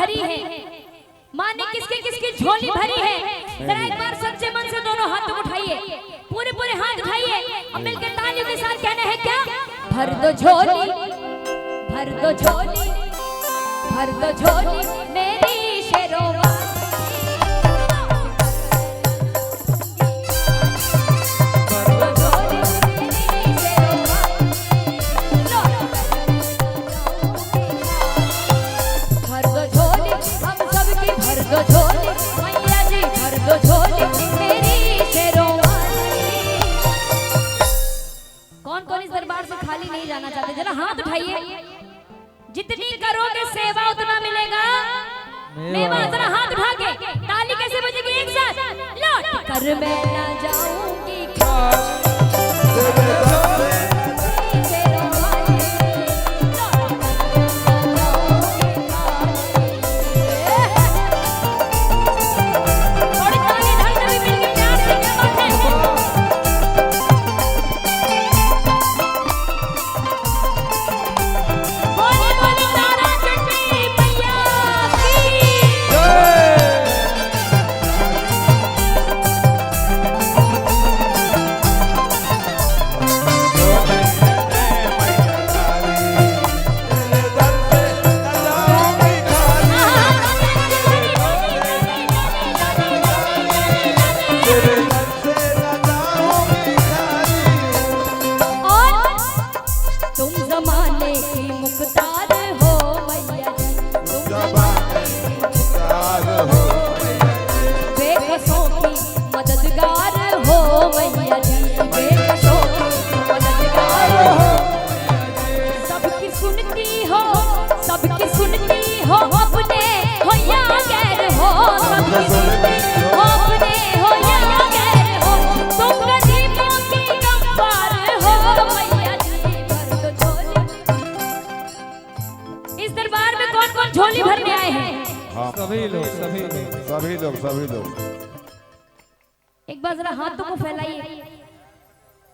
भरी है, माँ ने किसके किसकी झोली भरी है। जरा एक बार सच्चे मन से दोनों हाथ उठाइए, पूरे पूरे हाथ उठाइए और मिलकर तालियों के साथ कहना है क्या, भर दो झोली, भर दो झोली, भर दो झोली मेरी शेरों खाली नहीं जाना चाहते, जरा हाथ उठाइए। जितनी करोगे सेवा उतना मिलेगा मेवा। जरा हाथ उठा के ताली कैसे बजेगी एक साथ, लौट कर मैं ना जाऊंगी झोली भरने आए हैं। हाँ, सभी लोग सभी लोग सभी लोग सभी लोग एक बार जरा हाथों को फैलाइए,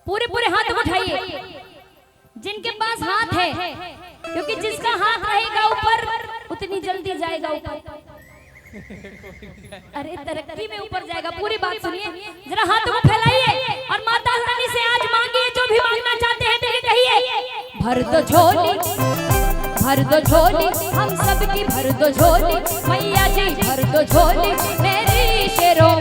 पूरे पूरे हाथ उठाइए जिनके पास हाथ है, क्योंकि जिसका हाथ रहेगा ऊपर उतनी जल्दी जाएगा ऊपर। अरे तरक्की में ऊपर जाएगा। पूरी बात सुनिए, जरा हाथों को फैलाइए और माता रानी से आज मांगिए जो भी मांगना चाहते हैं। देखे कहिए, भर दो झोली, भर दो झोली हम सबकी, भर दो झोली मैया जी, भर दो झोली मेरी शेरों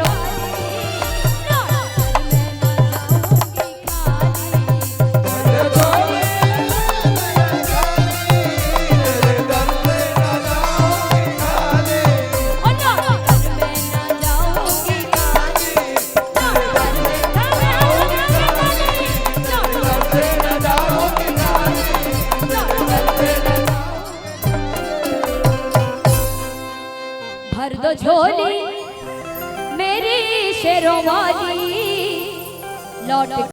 भर दो झोली मेरी शेरों वाली लौट